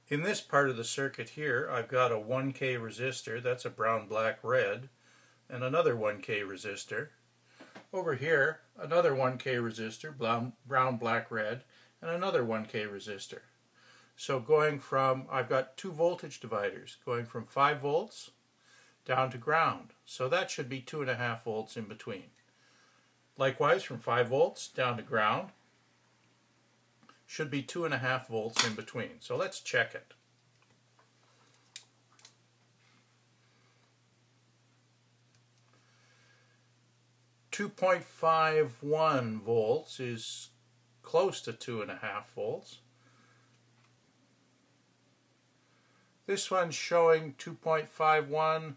In this part of the circuit here, I've got a 1K resistor, that's a brown, black, red, and another 1K resistor. Over here, another 1K resistor, brown, black, red, and another 1K resistor. So I've got two voltage dividers going from 5 volts down to ground. So that should be 2.5 volts in between. Likewise, from 5 volts down to ground should be 2.5 volts in between. So let's check it. .51 volts is close to 2.5 volts. This one's showing 2.51,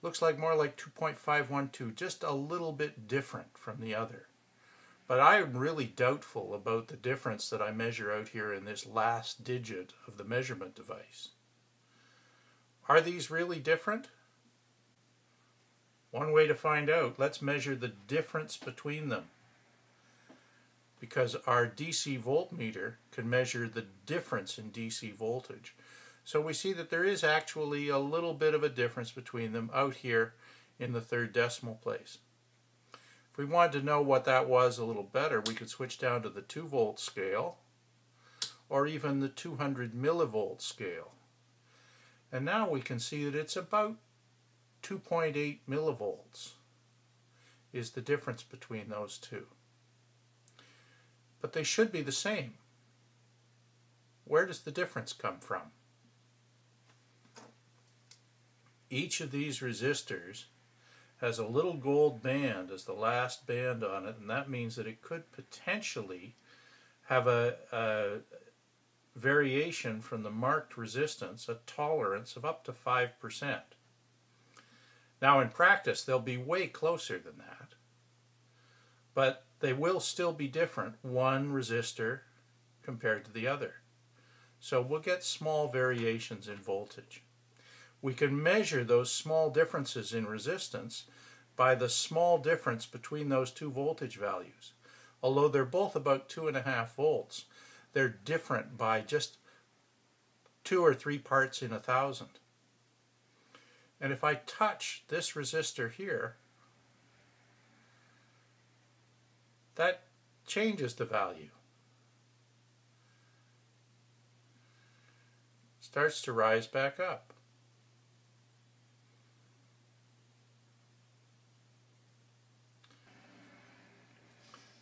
looks like more like 2.512, just a little bit different from the other. But I'm really doubtful about the difference that I measure out here in this last digit of the measurement device. Are these really different? One way to find out, let's measure the difference between them. Because our DC voltmeter can measure the difference in DC voltage. So we see that there is actually a little bit of a difference between them out here in the third decimal place. If we wanted to know what that was a little better, we could switch down to the 2 volt scale or even the 200 millivolt scale. And now we can see that it's about 2.8 millivolts is the difference between those two. But they should be the same. Where does the difference come from? Each of these resistors has a little gold band as the last band on it, and that means that it could potentially have a variation from the marked resistance, a tolerance of up to 5%. Now in practice they'll be way closer than that, but they will still be different, one resistor compared to the other. So we'll get small variations in voltage. We can measure those small differences in resistance by the small difference between those two voltage values. Although they're both about 2.5 volts, they're different by just 2 or 3 parts in 1,000. And if I touch this resistor here, that changes the value. Starts to rise back up.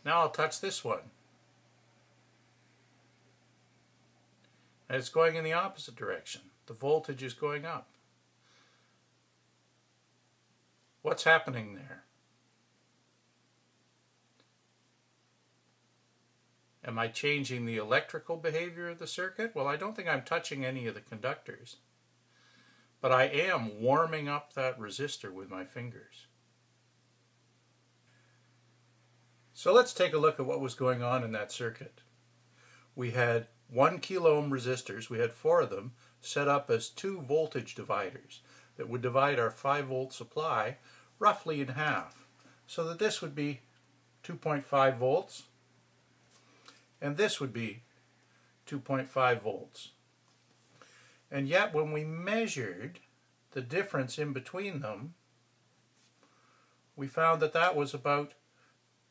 Now I'll touch this one. And it's going in the opposite direction. The voltage is going up. What's happening there? Am I changing the electrical behavior of the circuit? Well, I don't think I'm touching any of the conductors. But I am warming up that resistor with my fingers. So let's take a look at what was going on in that circuit. We had 1 kilo ohm resistors, we had 4 of them, set up as 2 voltage dividers that would divide our 5 volt supply roughly in half. So that this would be 2.5 volts and this would be 2.5 volts. And yet when we measured the difference in between them, we found that that was about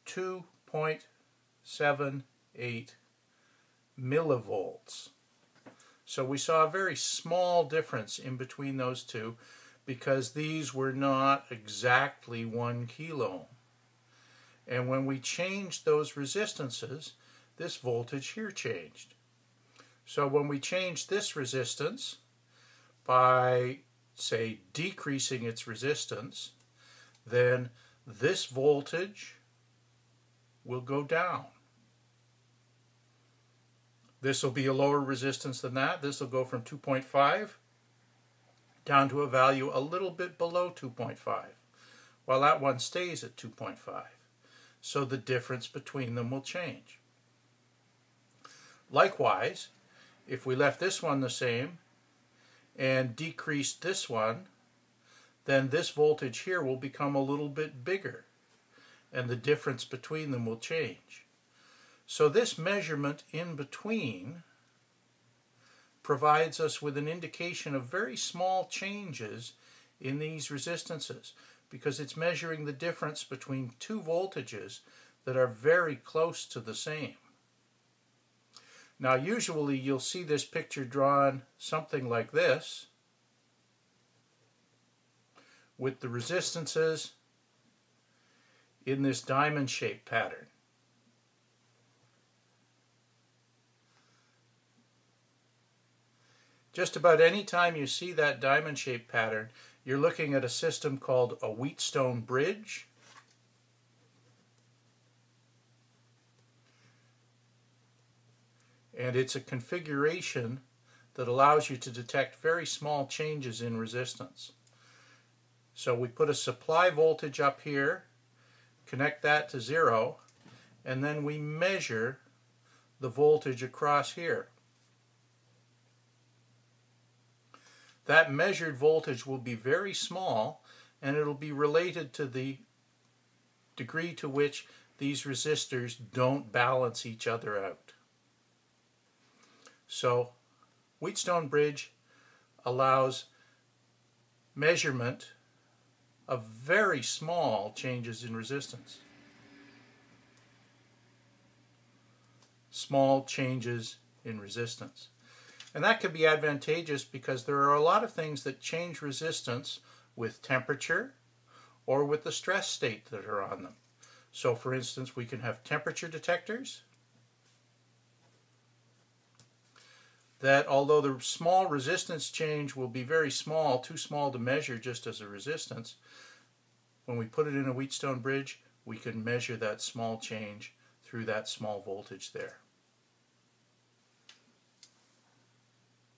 2.78 millivolts. So we saw a very small difference in between those two because these were not exactly 1 kilo. And when we changed those resistances, this voltage here changed. So when we changed this resistance by, say, decreasing its resistance, then this voltage will go down. This will be a lower resistance than that. This will go from 2.5 down to a value a little bit below 2.5, while that one stays at 2.5. So the difference between them will change. Likewise, if we left this one the same and decreased this one, then this voltage here will become a little bit bigger, and the difference between them will change. So this measurement in between provides us with an indication of very small changes in these resistances, because it's measuring the difference between two voltages that are very close to the same. Now usually you'll see this picture drawn something like this, with the resistances in this diamond-shaped pattern. Just about any time you see that diamond-shaped pattern, you're looking at a system called a Wheatstone Bridge. And it's a configuration that allows you to detect very small changes in resistance. So we put a supply voltage up here, connect that to 0, and then we measure the voltage across here. That measured voltage will be very small, and it'll be related to the degree to which these resistors don't balance each other out. So Wheatstone Bridge allows measurement of very small changes in resistance. Small changes in resistance. And that could be advantageous because there are a lot of things that change resistance with temperature or with the stress state that are on them. So for instance, we can have temperature detectors that, although the small resistance change will be very small, too small to measure just as a resistance, when we put it in a Wheatstone bridge, we can measure that small change through that small voltage there.